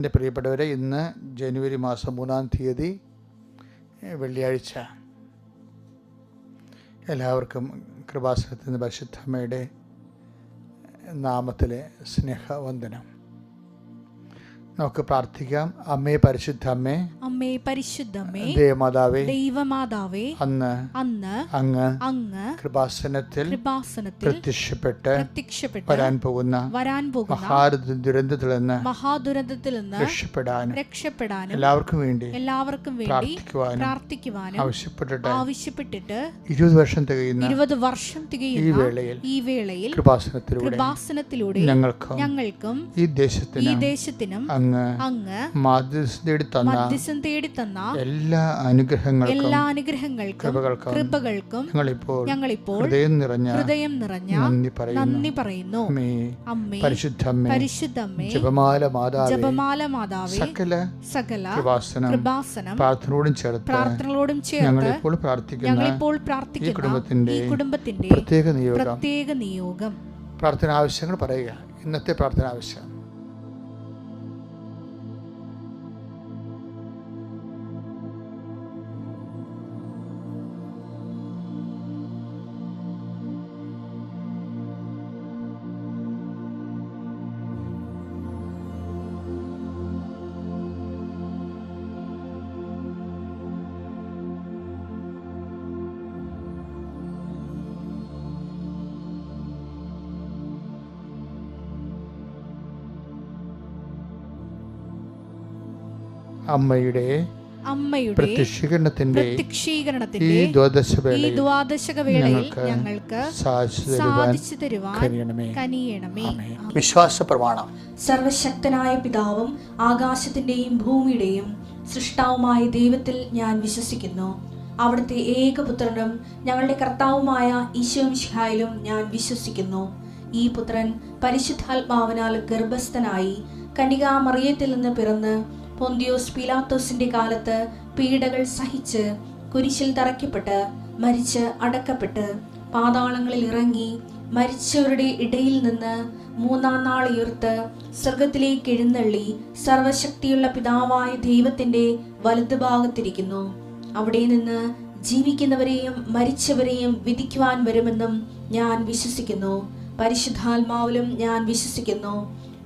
എൻ്റെ പ്രിയപ്പെട്ടവരെ, ഇന്ന് ജനുവരി മാസം 3-ാം തീയതി വെള്ളിയാഴ്ച. എല്ലാവർക്കും കൃപാസനത്തിൽ നിന്ന് പരിശുദ്ധമ്മയുടെ നാമത്തിലെ സ്നേഹവന്ദനം. നമുക്ക് പ്രാർത്ഥിക്കാം. അമ്മേ പരിശുദ്ധമ്മേ, അമ്മേ പരിശുദ്ധമ്മേ, ദേവമാതാവേ, ദൈവമാതാവേ, അന്ന് അങ്ങ് കൃപാസനത്തിൽ പ്രത്യക്ഷപ്പെട്ട് വരാൻ പോകുന്ന മഹാദുരന്തത്തിൽ നിന്ന് രക്ഷപ്പെടാനും എല്ലാവർക്കും വേണ്ടി പ്രാർത്ഥിക്കുവാനും ആവശ്യപ്പെട്ടിട്ട് 20 വർഷം തികയുന്ന ഈ വേളയിൽ കൃപാസനത്തിലൂടെ ഞങ്ങൾക്കും ഈ ദേശത്തിനും അങ്ങ് മധ്യസ്ഥം തേടി തന്ന എല്ലാ അനുഗ്രഹങ്ങൾക്കും കൃപകൾക്കും ഞങ്ങളിപ്പോൾ ഹൃദയം നിറഞ്ഞ നന്ദി പറയുന്നു. പരിശുദ്ധമ്മേ, ജപമാല മാതാവേ, സകല കൃപാസനം പ്രാർത്ഥനയോടും ചേർത്ത് ഞങ്ങളിപ്പോൾ പ്രാർത്ഥിക്കുന്ന ഈ കുടുംബത്തിന്റെ പ്രത്യേക നിയോഗം പ്രാർത്ഥന ആവശ്യങ്ങൾ പറയുക. ഇന്നത്തെ പ്രാർത്ഥന ആവശ്യം: അമ്മയുടെ പ്രത്യക്ഷീകരണത്തിന്റെ ഈ ദ്വാദശകവേളയിൽ ഞങ്ങൾക്ക് സാധിച്ചു തരുവാൻ കനിയണമേ. വിശ്വാസ പ്രമാണം. സർവശക്തനായ പിതാവും ആകാശത്തിന്റെയും ഭൂമിയുടെയും സൃഷ്ടാവുമായ ദൈവത്തിൽ ഞാൻ വിശ്വസിക്കുന്നു. അവിടുത്തെ ഏകപുത്രനും ഞങ്ങളുടെ കർത്താവുമായ ഈശോമിശിഹായിലും ഞാൻ വിശ്വസിക്കുന്നു. ഈ പുത്രൻ പരിശുദ്ധാത്മാവിനാൽ ഗർഭസ്ഥനായി കന്യകാമറിയത്തിൽ നിന്ന് പിറന്ന് പൊന്തിയോസ് പീലാത്തോസിന്റെ കാലത്ത് പീഡകൾ സഹിച്ച് കുരിശിൽ തറയ്ക്കപ്പെട്ട് മരിച്ച് അടക്കപ്പെട്ട് പാതാളങ്ങളിൽ ഇറങ്ങി മരിച്ചവരുടെ ഇടയിൽ നിന്ന് 3-ാം നാൾ ഉയർത്ത് സ്വർഗത്തിലേക്ക് എഴുന്നള്ളി സർവശക്തിയുള്ള പിതാവായ ദൈവത്തിന്റെ വലതുഭാഗത്തിരിക്കുന്നു. അവിടെ നിന്ന് ജീവിക്കുന്നവരെയും മരിച്ചവരെയും വിധിക്കുവാൻ വരുമെന്നും ഞാൻ വിശ്വസിക്കുന്നു. പരിശുദ്ധാത്മാവിലും ഞാൻ വിശ്വസിക്കുന്നു.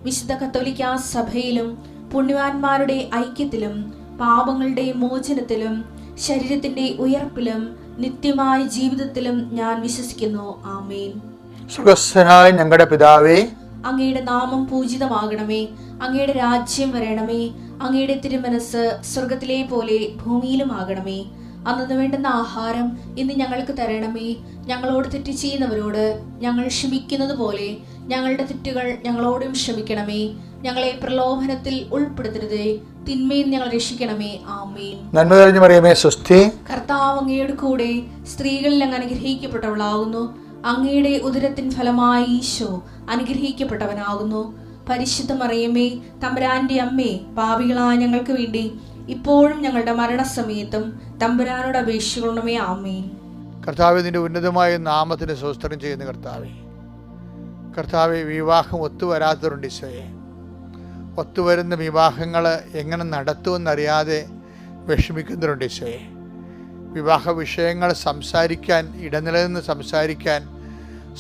വിശുദ്ധ കത്തോലിക്കാ സഭയിലും പുണ്യവാന്മാരുടെ ഐക്യത്തിലും പാപങ്ങളുടെ മോചനത്തിലും ശരീരത്തിന്റെ ഉയർപ്പിലും നിത്യമായ ജീവിതത്തിലും ഞാൻ വിശ്വസിക്കുന്നു. ആമേൻ. സ്വർഗ്ഗസ്ഥനായ ഞങ്ങളുടെ പിതാവേ, അങ്ങയുടെ നാമം പൂജിതമാകണമേ. അങ്ങയുടെ രാജ്യം വരണമേ. അങ്ങയുടെ തിരുമനസ് സ്വർഗത്തിലെ പോലെ ഭൂമിയിലും ആകണമേ. അന്നു വേണ്ടുന്ന ആഹാരം ഇന്ന് ഞങ്ങൾക്ക് തരണമേ. ഞങ്ങളോട് തെറ്റ് ചെയ്യുന്നവരോട് ഞങ്ങൾ ക്ഷമിക്കുന്നത് പോലെ ഞങ്ങളുടെ തെറ്റുകൾ ഞങ്ങളോടും ക്ഷമിക്കണമേ. ഞങ്ങളെ പ്രലോഭനത്തിൽ ഉൾപ്പെടുത്തരുതേ, തിന്മയിൽ ഞങ്ങൾ രക്ഷിക്കണമേ. ആമേൻ. നന്മ നിറഞ്ഞ മറിയമേ, സ്വസ്തി. കർത്താവ് അങ്ങയുടെ കൂടെ സ്ത്രീകളിൽ അങ്ങ് അനുഗ്രഹിക്കപ്പെട്ടവളാകുന്നു. അങ്ങയുടെ ഉദരത്തിൻ ഫലമായി ഈശോ അനുഗ്രഹിക്കപ്പെട്ടവനാകുന്നു. പരിശുദ്ധ മറിയമേ, തമ്പുരാന്റെ അമ്മേ, പാപികളായ ഞങ്ങൾക്ക് വേണ്ടി ഇപ്പോഴും ഞങ്ങളുടെ മരണസമയത്തും തമ്പുരാനോട് അപേക്ഷിക്കണമേ. ആമേൻ. കർത്താവേ, നിന്റെ ഉന്നതമായ നാമത്തിന് സ്തോത്രം ചെയ്യുന്ന കർത്താവേ, വിവാഹം ഒത്തുവരാത്തവരുണ്ട് ഈശോയെ. ഒത്തുവരുന്ന വിവാഹങ്ങൾ എങ്ങനെ നടത്തുമെന്നറിയാതെ വിഷമിക്കുന്നവരുണ്ട് ഈശോയെ. വിവാഹ വിഷയങ്ങൾ സംസാരിക്കാൻ, ഇടനിലനിന്ന് സംസാരിക്കാൻ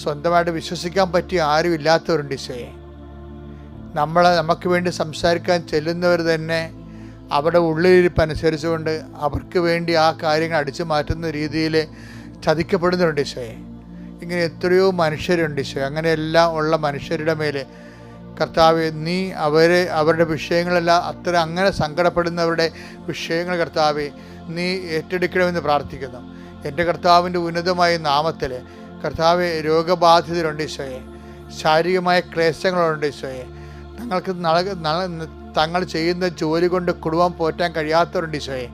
സ്വന്തമായിട്ട് വിശ്വസിക്കാൻ പറ്റിയ ആരും ഇല്ലാത്തവരുണ്ട് ഈശോയെ. നമുക്ക് വേണ്ടി സംസാരിക്കാൻ ചെല്ലുന്നവർ തന്നെ അവരുടെ ഉള്ളിലിരിപ്പനുസരിച്ചുകൊണ്ട് അവർക്ക് വേണ്ടി ആ കാര്യങ്ങൾ അടിച്ചു മാറ്റുന്ന രീതിയിൽ ചതിക്കപ്പെടുന്നവരുണ്ട് ഈശോയെ. ഇങ്ങനെ എത്രയോ മനുഷ്യരുണ്ട് ഈശോയെ. അങ്ങനെയെല്ലാം ഉള്ള മനുഷ്യരുടെ മേൽ കർത്താവേ, നീ അവരുടെ വിഷയങ്ങളെല്ലാം അങ്ങനെ സങ്കടപ്പെടുന്നവരുടെ വിഷയങ്ങൾ കർത്താവേ, നീ ഏറ്റെടുക്കണമെന്ന് പ്രാർത്ഥിക്കുന്നു. എൻ്റെ കർത്താവിൻ്റെ ഉന്നതമായ നാമത്തിൽ കർത്താവേ, രോഗബാധിതരുണ്ട് ഈശോയെ. ശാരീരികമായ ക്ലേശങ്ങളുണ്ട് ഈശോയെ. തങ്ങൾ ചെയ്യുന്ന ജോലി കൊണ്ട് കുടുംബം പോറ്റാൻ കഴിയാത്തവരുണ്ട് ഈശോയെ.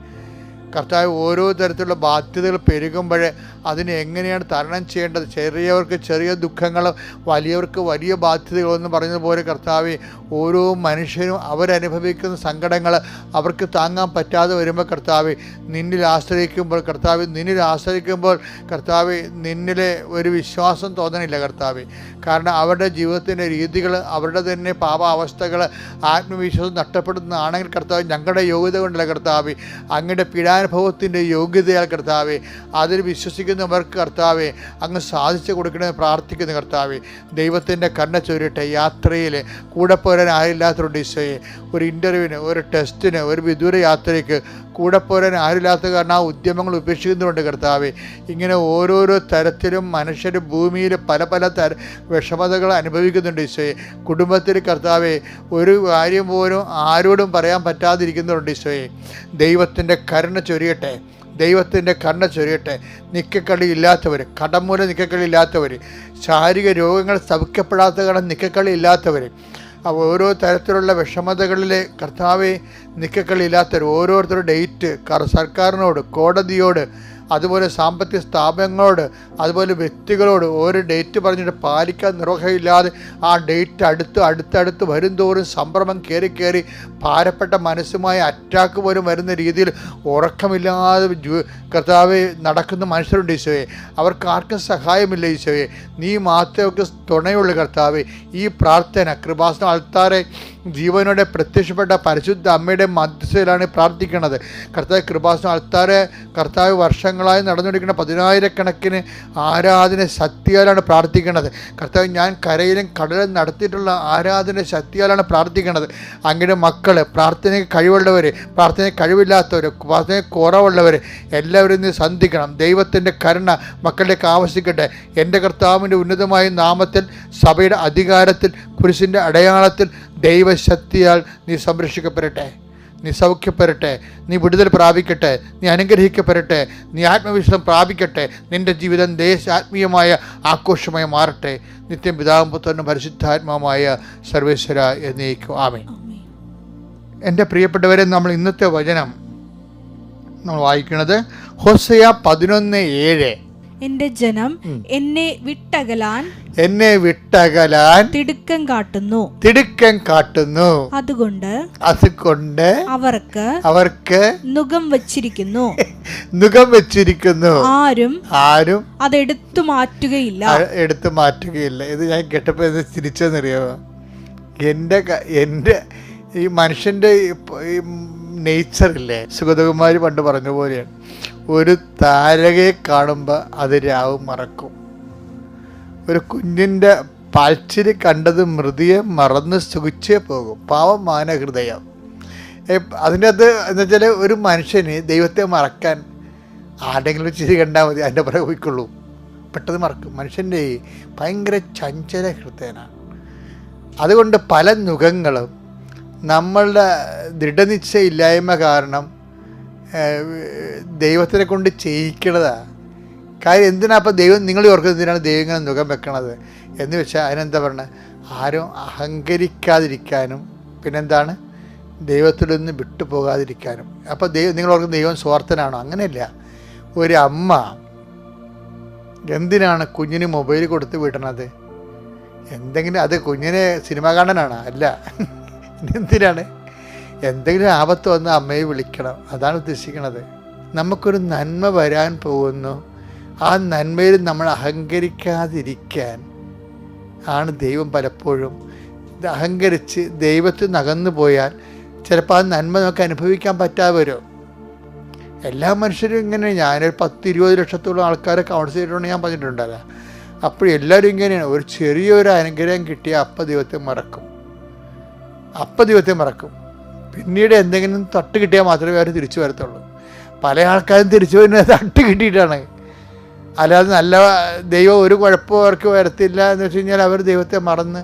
കർത്താവ്, ഓരോ തരത്തിലുള്ള ബാധ്യതകൾ പെരുകുമ്പോൾ അതിനെ എങ്ങനെയാണ് തരണം ചെയ്യേണ്ടത്. ചെറിയവർക്ക് ചെറിയ ദുഃഖങ്ങളും വലിയവർക്ക് വലിയ ബാധ്യതകളെന്ന് പറയുന്നതുപോലെ കർത്താവെ, ഓരോ മനുഷ്യരും അവരനുഭവിക്കുന്ന സങ്കടങ്ങൾ അവർക്ക് താങ്ങാൻ പറ്റാതെ വരുമ്പോൾ കർത്താവെ, നിന്നിൽ ആശ്രയിക്കുമ്പോൾ കർത്താവെ, നിന്നിലെ ഒരു വിശ്വാസം തോന്നണില്ല കർത്താവെ. കാരണം അവരുടെ ജീവിതത്തിൻ്റെ രീതികൾ, അവരുടെ തന്നെ പാപാവസ്ഥകൾ, ആത്മവിശ്വാസം നഷ്ടപ്പെടുന്നതാണെങ്കിൽ കർത്താവ്, ഞങ്ങളുടെ യോഗ്യത കൊണ്ടല്ല കർത്താവെ, അങ്ങയുടെ പീഡാനുഭവത്തിൻ്റെ യോഗ്യതയാൽ കർത്താവെ, അതിൽ വിശ്വസിക്കുന്നവർക്ക് കർത്താവെ അങ്ങ് സാധിച്ചു കൊടുക്കണമെന്ന് പ്രാർത്ഥിക്കുന്നു കർത്താവെ. ദൈവത്തിൻ്റെ കരുണ ചൊരിയട്ടെ. യാത്രയിൽ കൂടെ പോരാൻ ആരില്ലാത്തതുകൊണ്ട് ഈശോയെ, ഒരു ഇൻ്റർവ്യൂവിന്, ഒരു ടെസ്റ്റിന്, ഒരു വിദൂര യാത്രയ്ക്ക് കൂടെ പോരാൻ ആരില്ലാത്ത കാരണം ആ ഉദ്യമങ്ങൾ ഉപേക്ഷിക്കുന്നുണ്ട് കർത്താവെ. ഇങ്ങനെ ഓരോരോ തരത്തിലും മനുഷ്യർ ഭൂമിയിൽ പല പല വിഷമതകൾ അനുഭവിക്കുന്നുണ്ട് ഈശോയെ. കുടുംബത്തിൽ കർത്താവെ, ഒരു കാര്യം പോലും ആരോടും പറയാൻ പറ്റാതിരിക്കുന്നുണ്ട് ഈശോയെ. ദൈവത്തിൻ്റെ കരുണ ചൊരിയട്ടെ. നിക്കക്കളി ഇല്ലാത്തവർ, കടം മൂലം നിക്കക്കളി ഇല്ലാത്തവർ, ശാരീരിക രോഗങ്ങൾ സൗഖ്യപ്പെടാത്ത കാരണം നിക്കക്കളി ഇല്ലാത്തവർ, ഓരോ തരത്തിലുള്ള വിഷമതകളിലെ കർത്താവെ നിക്കക്കളി ഇല്ലാത്തവർ, ഓരോരുത്തരുടെ ഡേറ്റ് സർക്കാരിനോട്, കോടതിയോട്, അതുപോലെ സാമ്പത്തിക സ്ഥാപനങ്ങളോട്, അതുപോലെ വ്യക്തികളോട് ഓരോ ഡേറ്റ് പറഞ്ഞിട്ട് പാലിക്കാൻ നിർവഹമില്ലാതെ ആ ഡേറ്റ് അടുത്തടുത്ത് വരും തോറും സംഭ്രമം കയറി ഭാരപ്പെട്ട മനസ്സുമായി അറ്റാക്ക് പോലും വരുന്ന രീതിയിൽ ഉറക്കമില്ലാതെ കർത്താവെ നടക്കുന്ന മനുഷ്യരുണ്ട് ഈശോയെ. അവർക്ക് ആർക്കും സഹായമില്ല ഈശോയെ. നീ മാത്രമേ തുണയുള്ളൂ കർത്താവെ. ഈ പ്രാർത്ഥന കൃപാസന ആൾത്താരെ ജീവനോടെ പ്രത്യക്ഷപ്പെട്ട പരിശുദ്ധ അമ്മയുടെ മധ്യസ്ഥയിലാണ് പ്രാർത്ഥിക്കുന്നത് കർത്താവ്. കൃപാസന ആൾത്താരെ കർത്താവ് വർഷങ്ങളായി നടന്നുകൊണ്ടിരിക്കുന്ന 10,000-കണക്കിന് ആരാധന ശക്തിയാലാണ് പ്രാർത്ഥിക്കുന്നത് കർത്താവ്. ഞാൻ കരയിലും കടലും നടത്തിയിട്ടുള്ള ആരാധന ശക്തിയാലാണ് പ്രാർത്ഥിക്കുന്നത്. അങ്ങയുടെ മക്കൾ, പ്രാർത്ഥനയ്ക്ക് കഴിവുള്ളവർ, പ്രാർത്ഥനയ്ക്ക് കഴിവില്ലാത്തവർ, പ്രാർത്ഥനയ്ക്ക് കുറവുള്ളവർ എല്ലാവരും ഇന്ന് സന്ധിക്കണം. ദൈവത്തിൻ്റെ കരുണ മക്കളിലേക്ക് ആവശ്യിക്കട്ടെ. എൻ്റെ കർത്താവിൻ്റെ ഉന്നതമായ നാമത്തിൽ, സഭയുടെ അധികാരത്തിൽ, കുരിശിൻ്റെ അടയാളത്തിൽ, ദൈവശക്തിയാൽ നീ സംരക്ഷിക്കപ്പെടട്ടെ, നീ സൗഖ്യപ്പെടട്ടെ, നീ വിടുതൽ പ്രാപിക്കട്ടെ, നീ അനുഗ്രഹിക്കപ്പെടട്ടെ, നീ ആത്മവിശ്വാസം പ്രാപിക്കട്ടെ. നിൻ്റെ ജീവിതം ദേശാത്മീയമായ ആഘോഷമായി മാറട്ടെ. നിത്യം പിതാവും പുത്രനും പരിശുദ്ധാത്മാവുമായ സർവേശ്വര എന്നേക്കും ആമേൻ. എൻ്റെ പ്രിയപ്പെട്ടവരെ, നമ്മൾ ഇന്നത്തെ വചനം നമ്മൾ വായിക്കുന്നത് ഹോശയ്യ 11:7. എന്റെ ജനം എന്നെ വിട്ടകലാൻ തിടുക്കം കാട്ടുന്നു. അതുകൊണ്ട് അവർക്ക് നുകം വച്ചിരിക്കുന്നു. ആരും അതെടുത്തു മാറ്റുകയില്ല. ഇത് ഞാൻ കേട്ടപ്പോൾ തിരിച്ചെന്നറിയാമോ? എൻ്റെ ഈ മനുഷ്യൻ്റെ നേച്ചറില്ലേ, സുഗതകുമാരി പണ്ട് പറഞ്ഞ പോലെയാണ്, ഒരു താരകയെ കാണുമ്പോൾ അത് രാവ് മറക്കും. ഒരു കുഞ്ഞിൻ്റെ പാൽച്ചിരി കണ്ടത് മൃതിയെ മറന്ന് സുഖിച്ചേ പോകും. പാവം മാനഹൃദയം. അതിൻ്റെ അത് എന്ന് വെച്ചാൽ, ഒരു മനുഷ്യന് ദൈവത്തെ മറക്കാൻ ആരുടെങ്കിലും ചിരി കണ്ടാൽ മതി, അതിൻ്റെ പുറകെ പോയിക്കൊള്ളൂ, പെട്ടെന്ന് മറക്കും. മനുഷ്യൻ്റെ ഭയങ്കര ചഞ്ചല ഹൃദയനാണ്. അതുകൊണ്ട് പല നുഖങ്ങളും നമ്മളുടെ ദൃഢനിശ്ചയില്ലായ്മ കാരണം ദൈവത്തിനെ കൊണ്ട് ചെയ്യിക്കണതാണ്. കാര്യം എന്തിനാ അപ്പം ദൈവം, നിങ്ങൾ ഓർക്കുന്നത് എന്തിനാണ് ദൈവം ഇങ്ങനെ നുഖം വെക്കണത് എന്ന് വെച്ചാൽ അതിനെന്താ പറഞ്ഞത്, ആരും അഹങ്കരിക്കാതിരിക്കാനും പിന്നെന്താണ് ദൈവത്തിൽ നിന്ന് വിട്ടുപോകാതിരിക്കാനും. അപ്പോൾ നിങ്ങൾ ഓർക്കുന്നത് ദൈവം സ്വാർത്ഥനാണോ? അങ്ങനെയല്ല. ഒരു അമ്മ എന്തിനാണ് കുഞ്ഞിന് മൊബൈൽ കൊടുത്ത് വിടണത്? എന്തെങ്കിലും അത് കുഞ്ഞിനെ സിനിമ കാണാനാണ്? അല്ല. എന്തിനാണ്? എന്തെങ്കിലും ആപത്ത് വന്ന് അമ്മയെ വിളിക്കണം, അതാണ് ഉദ്ദേശിക്കുന്നത്. നമുക്കൊരു നന്മ വരാൻ പോകുന്നു, ആ നന്മയിൽ നമ്മൾ അഹങ്കരിക്കാതിരിക്കാൻ ആണ് ദൈവം പലപ്പോഴും. അഹങ്കരിച്ച് ദൈവത്തിൽ നിന്ന് അകന്നു പോയാൽ ചിലപ്പോൾ ആ നന്മ നമുക്ക് അനുഭവിക്കാൻ പറ്റാതെ വരും. എല്ലാ മനുഷ്യരും ഇങ്ങനെ, ഞാനൊരു 10-20 ലക്ഷത്തോളം ആൾക്കാരെ കൗൺസിൽ ചെയ്തിട്ടുണ്ട്, ഞാൻ പറഞ്ഞിട്ടുണ്ടല്ലോ. അപ്പോൾ എല്ലാവരും ഇങ്ങനെയാണ്. ഒരു ചെറിയൊരു അനുഗ്രഹം കിട്ടിയാൽ അപ്പം ദൈവത്തെ മറക്കും. പിന്നീട് എന്തെങ്കിലും തട്ട് കിട്ടിയാൽ മാത്രമേ അവർ തിരിച്ചു വരത്തുള്ളൂ. പല ആൾക്കാരും തിരിച്ചു വരുന്നത് തട്ട് കിട്ടിയിട്ടാണ്. അല്ലാതെ നല്ല ദൈവം ഒരു കുഴപ്പവും അവർക്ക് വരത്തില്ല എന്ന് വെച്ച് കഴിഞ്ഞാൽ അവർ ദൈവത്തെ മറന്ന്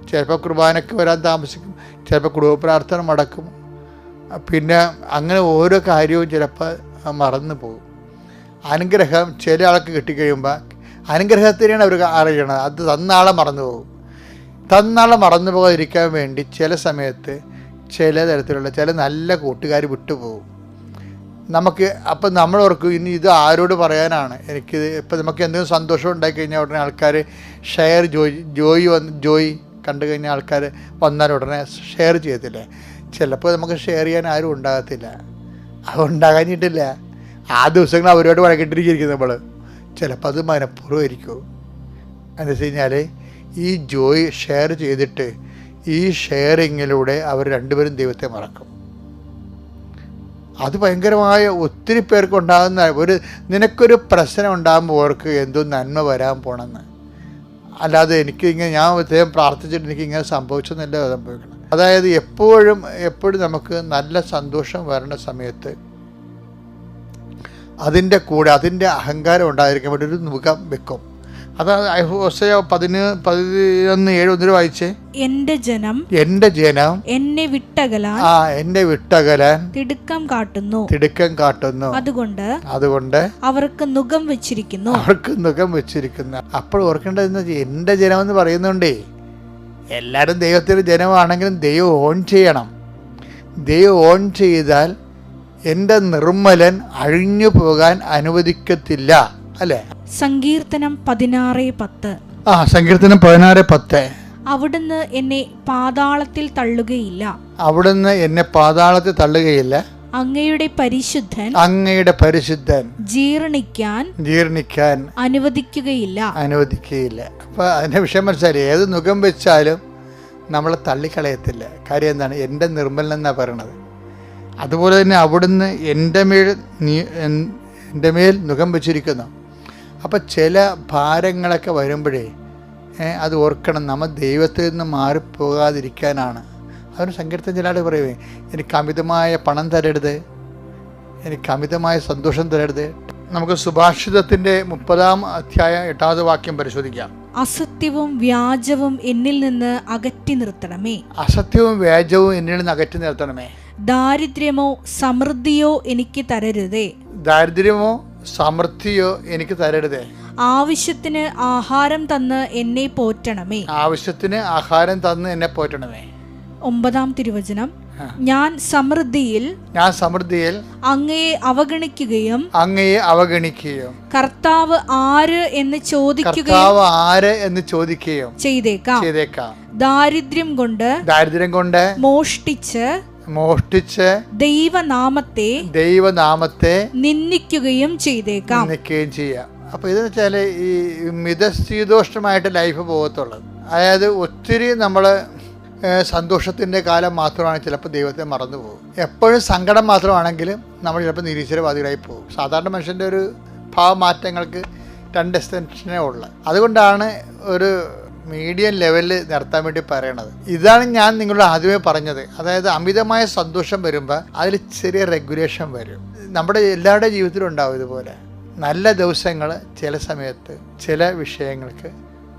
ചിലപ്പോൾ കുർബാനയ്ക്ക് വരാൻ താമസിക്കും, ചിലപ്പോൾ കുടുംബ പ്രാർത്ഥന മുടക്കും, പിന്നെ അങ്ങനെ ഓരോ കാര്യവും ചിലപ്പോൾ മറന്നു പോകും. അനുഗ്രഹം ചില ആൾക്ക് കിട്ടിക്കഴിയുമ്പോൾ അനുഗ്രഹത്തിനാണ് അവർ അറിയണത്, അത് തന്നാളെ മറന്നു പോകും. മറന്നു പോകാതിരിക്കാൻ വേണ്ടി ചില സമയത്ത് ചില തരത്തിലുള്ള ചില നല്ല കൂട്ടുകാർ വിട്ടുപോകും. നമുക്ക് അപ്പം നമ്മൾ ഓർക്കും ഇനി ഇത് ആരോട് പറയാനാണ് എനിക്കിത്. ഇപ്പം നമുക്ക് എന്തെങ്കിലും സന്തോഷം ഉണ്ടായിക്കഴിഞ്ഞാൽ ഉടനെ ആൾക്കാർ ഷെയർ ജോയി കണ്ടു കഴിഞ്ഞാൽ ആൾക്കാർ വന്നാൽ ഉടനെ ഷെയർ ചെയ്യത്തില്ലേ. ചിലപ്പോൾ നമുക്ക് ഷെയർ ചെയ്യാൻ ആരും ഉണ്ടാകത്തില്ല. അത് ഉണ്ടാകാഞ്ഞിട്ടില്ല, ആ ദിവസങ്ങൾ അവരോട് വഴക്കിട്ടിരിക്കും നമ്മൾ. ചിലപ്പോൾ അത് മനഃപൂർവ്വമായിരിക്കും. എന്ന് വെച്ച് കഴിഞ്ഞാൽ ഈ ജോയ് ഷെയർ ചെയ്തിട്ട് ഈ ഷെയറിങ്ങിലൂടെ അവർ രണ്ടുപേരും ദൈവത്തെ മറക്കും. അത് ഭയങ്കരമായ ഒത്തിരി പേർക്ക് ഉണ്ടാകുന്ന നിനക്കൊരു പ്രശ്നം ഉണ്ടാകുമ്പോൾ അവർക്ക് എന്തോ നന്മ വരാൻ പോണെന്ന്. അല്ലാതെ എനിക്കിങ്ങനെ ഞാൻ ദൈവം പ്രാർത്ഥിച്ചിട്ട് എനിക്കിങ്ങനെ സംഭവിച്ചെന്നല്ല സംഭവിക്കണം. അതായത് എപ്പോഴും നമുക്ക് നല്ല സന്തോഷം വരേണ്ട സമയത്ത് അതിൻ്റെ കൂടെ അതിൻ്റെ അഹങ്കാരം ഉണ്ടായിരിക്കാൻ വേണ്ടി ഒരു മുഖം വെക്കും. അതാണ് ഹോശേയ 11:7 വായിച്ചേ. എന്റെ ജനം എന്നെ വിട്ടകലാൻ എന്നെ വിട്ടകലാൻ തിടുക്കം കാട്ടുന്നു. അതുകൊണ്ട് അവർക്ക് നുകം വെച്ചിരിക്കുന്നു. അപ്പോൾ ഓർക്കേണ്ടത് എന്റെ ജനം എന്ന് പറയുന്നുണ്ടേ, എല്ലാവരും ദൈവത്തിന്റെ ജനമാണെങ്കിലും ദൈവം ഓൺ ചെയ്യണം. ദൈവം ഓൺ ചെയ്താൽ എൻ്റെ നിർമ്മലൻ അഴിഞ്ഞു പോകാൻ അനുവദിക്കത്തില്ല. അല്ലേ? സങ്കീർത്തനം 16:10. സങ്കീർത്തനം 16:10. അവിടുന്ന് എന്നെ പാതാളത്തിൽ തള്ളുകയില്ല. അങ്ങയുടെ പരിശുദ്ധൻ ജീർണിക്കാൻ അനുവദിക്കുകയില്ല. അപ്പൊ അതിന്റെ വിഷയം മനസ്സിലായി. ഏത് മുഖം വെച്ചാലും നമ്മളെ തള്ളിക്കളയത്തില്ല. കാര്യം എന്താണ്? എൻ്റെ നിർമ്മലൻ എന്നാ പറയണത്. അതുപോലെ തന്നെ അവിടുന്ന് എൻ്റെ മേൽ മുഖം വെച്ചിരിക്കുന്നു. അപ്പം ചില ഭാരങ്ങളൊക്കെ വരുമ്പോഴേ അത് ഓർക്കണം, നമ്മൾ ദൈവത്തിൽ നിന്ന് മാറിപ്പോകാതിരിക്കാനാണ്. അതൊരു സങ്കീർത്തനം ചില ആൾ പറയുവേ, എനിക്ക് അമിതമായ പണം തരരുത്, എനിക്ക് അമിതമായ സന്തോഷം തരരുത്. നമുക്ക് സുഭാഷിതത്തിൻ്റെ 30-ാം അധ്യായം 8-ാമത്തെ വാക്യം പരിശോധിക്കാം. അസത്യവും വ്യാജവും എന്നിൽ നിന്ന് അകറ്റി നിർത്തണമേ. ദാരിദ്ര്യമോ സമൃദ്ധിയോ എനിക്ക് തരരുതേ. ആവശ്യത്തിന് ആഹാരം തന്ന് എന്നെ പോറ്റണമേ. 9-ാം തിരുവചനം. ഞാൻ സമൃദ്ധിയിൽ അങ്ങയെ അവഗണിക്കുകയും കർത്താവ് ആര് എന്ന് ചോദിക്കുകയും ചെയ്തേക്കാം. ദാരിദ്ര്യം കൊണ്ട് മോഷ്ടിച്ച് ദൈവനാമത്തെ നിന്ദിക്കുകയും ചെയ്തേക്കാം. അപ്പൊ ഇതെന്ന് വെച്ചാല് ഈ മിതശീതോഷ്ണമായിട്ട് ലൈഫ് പോകത്തുള്ളത്. അതായത് ഒത്തിരി നമ്മള് സന്തോഷത്തിന്റെ കാലം മാത്രമാണ് ചിലപ്പോൾ ദൈവത്തെ മറന്നു പോകും. എപ്പോഴും സങ്കടം മാത്രമാണെങ്കിലും നമ്മൾ ചിലപ്പോൾ നിരീശ്വരവാദികളായി പോകും. സാധാരണ മനുഷ്യൻ്റെ ഒരു ഭാവമാറ്റങ്ങൾക്ക് 2 എക്സ്റ്റൻഷനേ ഉള്ളു. അതുകൊണ്ടാണ് ഒരു മീഡിയം ലെവലിൽ നിർത്താൻ വേണ്ടി പറയണത്. ഇതാണ് ഞാൻ നിങ്ങളോട് ആദ്യമേ പറഞ്ഞത്. അതായത് അമിതമായ സന്തോഷം വരുമ്പോൾ അതിൽ ചെറിയ റെഗുലേഷൻ വരും. നമ്മുടെ എല്ലാവരുടെ ജീവിതത്തിലും ഉണ്ടാവും ഇതുപോലെ. നല്ല ദിവസങ്ങൾ ചില സമയത്ത് ചില വിഷയങ്ങൾക്ക്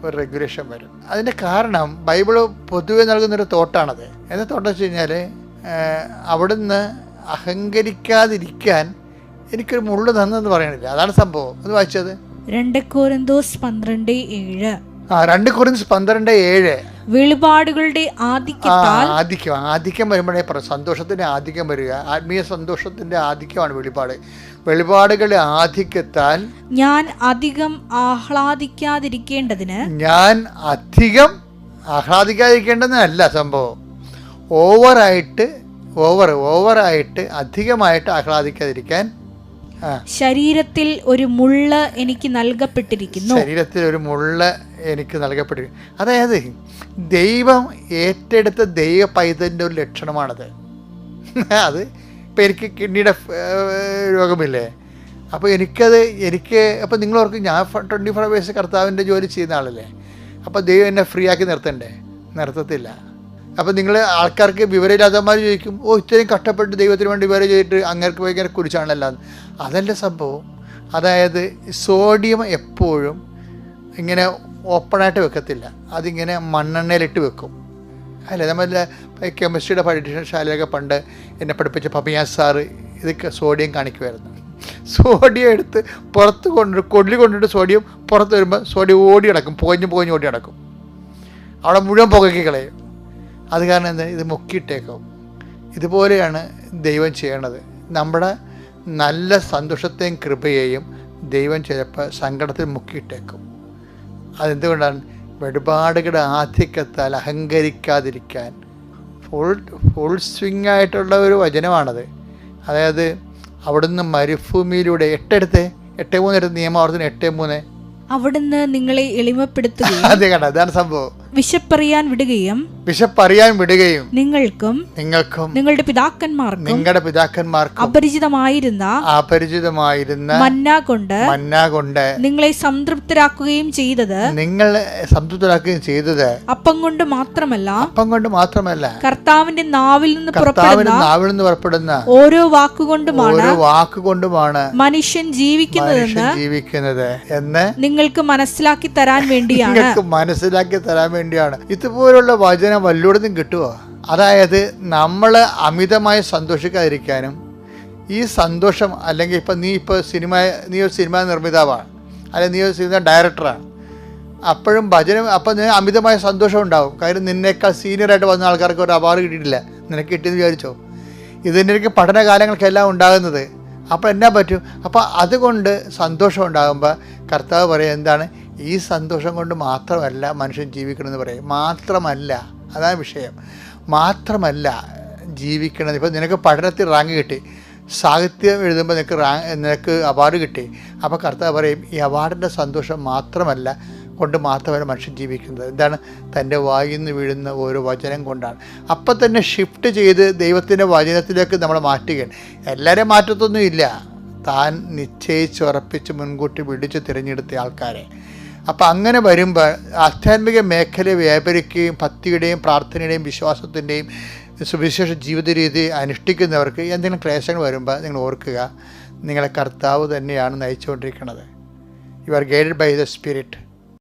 ഒരു റെഗുലേഷൻ വരും. അതിൻ്റെ കാരണം ബൈബിള് പൊതുവെ നൽകുന്നൊരു തോട്ടാണത്. എന്താ തോട്ടം വെച്ച് കഴിഞ്ഞാൽ, അവിടുന്ന് അഹങ്കരിക്കാതിരിക്കാൻ എനിക്കൊരു മുള്ളു തന്നെന്ന് പറയണില്ല. അതാണ് സംഭവം. അത് വായിച്ചത് 2 കൊരിന്തോസ് 12:7. 2 കൊരിന്തോസ് 12:7. വെളിപാടുകളുടെ ആധിക്യം വരുമ്പോഴേ സന്തോഷത്തിന്റെ ആധിക്യം വരിക. ആത്മീയ സന്തോഷത്തിന്റെ ആധിക്യമാണ് വെളിപാടുകളുടെ ആധിക്യത്താൽ ഞാൻ അധികം ആഹ്ലാദിക്കാതിരിക്കേണ്ടതിനല്ല സംഭവം. ഓവറായിട്ട് അധികമായിട്ട് ആഹ്ലാദിക്കാതിരിക്കാൻ ശരീരത്തിൽ ഒരു മുള്ള് എനിക്ക് നൽകപ്പെട്ടിരിക്കുന്നു. അതായത് ദൈവം ഏറ്റെടുത്ത ദൈവ പൈതലിൻ്റെ ഒരു ലക്ഷണമാണത്. അത് ഇപ്പം എനിക്ക് കിഡ്നിയുടെ രോഗമില്ലേ, അപ്പോൾ അപ്പോൾ നിങ്ങളോർക്ക് ഞാൻ 24 hours കർത്താവിൻ്റെ ജോലി ചെയ്യുന്ന ആളല്ലേ. അപ്പോൾ ദൈവം എന്നെ ഫ്രീ ആക്കി നിർത്തത്തില്ല. അപ്പോൾ നിങ്ങൾ ആൾക്കാർക്ക് വിവരമില്ലാത്തമാർ ചോദിക്കും, ഇത്രയും കഷ്ടപ്പെട്ട് ദൈവത്തിന് വേണ്ടി വിവരം ചെയ്തിട്ട് അങ്ങേർക്ക് ഭയങ്കര കുറിച്ചാണല്ലോ. അതല്ല സംഭവം. അതായത് സോഡിയം എപ്പോഴും ഇങ്ങനെ ഓപ്പണായിട്ട് വെക്കത്തില്ല, അതിങ്ങനെ മണ്ണെണ്ണയിലിട്ട് വെക്കും. അല്ലേ? നമ്മളെ കെമിസ്ട്രിയുടെ പഠനശാലയൊക്കെ പണ്ട് എന്നെ പഠിപ്പിച്ച പപ്പിയാ സാറ് ഇതൊക്കെ സോഡിയം കാണിക്കുമായിരുന്നു. സോഡിയം എടുത്ത് പുറത്ത് കൊണ്ടിട്ട് സോഡിയം പുറത്ത് വരുമ്പോൾ സോഡിയം ഓടി കിടക്കും, പോഞ്ഞ് ഓടി കിടക്കും. അവിടെ മുഴുവൻ പുകയ്ക്ക് കളയും. അത് കാരണം എന്താ, ഇത് മുക്കിയിട്ടേക്കും. ഇതുപോലെയാണ് ദൈവം ചെയ്യണത്. നമ്മുടെ നല്ല സന്തോഷത്തെയും കൃപയെയും ദൈവം ചിലപ്പോൾ സങ്കടത്തിൽ മുക്കിയിട്ടേക്കും. അതെന്തുകൊണ്ടാണ്? വെളിപാടുകളുടെ ആധിക്യത്താൽ അഹങ്കരിക്കാതിരിക്കാൻ. ഫുൾ സ്വിങ് ആയിട്ടുള്ള ഒരു വചനമാണത്. അതായത് അവിടുന്ന് മരുഭൂമിയിലൂടെ 8:3 നിയമാവർത്തനം 8:3 അവിടുന്ന് നിങ്ങളെ എളിമപ്പെടുത്തുകയും അതെ കണ്ട, അതാണ് സംഭവം. വിശപ്പറിയാൻ വിടുകയും നിങ്ങൾക്കും നിങ്ങളുടെ പിതാക്കന്മാർക്കും അപരിചിതമായിരുന്ന മന്ന കൊണ്ട് നിങ്ങളെ സംതൃപ്തരാക്കുകയും ചെയ്തത് അപ്പം കൊണ്ട് മാത്രമല്ല കർത്താവിന്റെ നാവിൽ നിന്ന് പുറപ്പെടുന്ന ഓരോ വാക്കുകൊണ്ടുമാണ് മനുഷ്യൻ ജീവിക്കുന്നത് എന്ന് നിങ്ങൾക്ക് മനസ്സിലാക്കി തരാൻ വേണ്ടിയാണ്. ഇതുപോലുള്ള വചനം വല്ലയിടത്തും കിട്ടുമോ? അതായത് നമ്മൾ അമിതമായി സന്തോഷിക്കാതിരിക്കാനും ഈ സന്തോഷം, അല്ലെങ്കിൽ ഇപ്പം നീ ഒരു സിനിമ നിർമ്മിതാവാണ്, അല്ലെങ്കിൽ നീ ഒരു സിനിമ ഡയറക്ടറാണ്, അപ്പോഴും വചനം അപ്പം നിനക്ക് അമിതമായ സന്തോഷം ഉണ്ടാവും. കാര്യം നിന്നേക്കാൾ സീനിയറായിട്ട് വന്ന ആൾക്കാർക്ക് ഒരു അവാർഡ് കിട്ടിയിട്ടില്ല, നിനക്ക് കിട്ടിയെന്ന് വിചാരിച്ചോ? ഇതിൻ്റെയൊക്കെ പഠനകാലങ്ങൾക്കെല്ലാം ഉണ്ടാകുന്നത്. അപ്പോൾ എന്നാ പറ്റും? അപ്പോൾ അതുകൊണ്ട് സന്തോഷം ഉണ്ടാകുമ്പോൾ കർത്താവ് പറയും എന്താണ്? ഈ സന്തോഷം കൊണ്ട് മാത്രമല്ല മനുഷ്യൻ ജീവിക്കണമെന്ന് പറയും. മാത്രമല്ല, അതാണ് വിഷയം. മാത്രമല്ല ജീവിക്കണത്. ഇപ്പോൾ നിനക്ക് പഠനത്തിൽ റാങ്ക് കിട്ടി, സാഹിത്യം എഴുതുമ്പോൾ നിനക്ക് അവാർഡ് കിട്ടി. അപ്പോൾ കർത്താവ് പറയും ഈ അവാർഡിൻ്റെ സന്തോഷം മാത്രമല്ല മനുഷ്യൻ ജീവിക്കുന്നത്. എന്താണ്? തൻ്റെ വായിൽ നിന്ന് വീഴുന്ന ഓരോ വചനം കൊണ്ടാണ്. അപ്പം തന്നെ ഷിഫ്റ്റ് ചെയ്ത് ദൈവത്തിൻ്റെ വചനത്തിലേക്ക് നമ്മൾ മാറ്റുകയാണ്. എല്ലാവരെയും മാറ്റത്തൊന്നും ഇല്ല, താൻ നിശ്ചയിച്ചുറപ്പിച്ച് മുൻകൂട്ടി വിളിച്ച് തിരഞ്ഞെടുത്ത ആൾക്കാരെ. അപ്പം അങ്ങനെ വരുമ്പോൾ ആധ്യാത്മിക മേഖലയെ വ്യാപരിക്കുകയും ഭക്തിയുടെയും പ്രാർത്ഥനയുടെയും വിശ്വാസത്തിൻ്റെയും സുവിശേഷ ജീവിത രീതി അനുഷ്ഠിക്കുന്നവർക്ക് എന്തെങ്കിലും ക്ലേശങ്ങൾ വരുമ്പോൾ നിങ്ങൾ ഓർക്കുക, നിങ്ങളെ കർത്താവ് തന്നെയാണ് നയിച്ചുകൊണ്ടിരിക്കുന്നത്. You are guided by the spirit.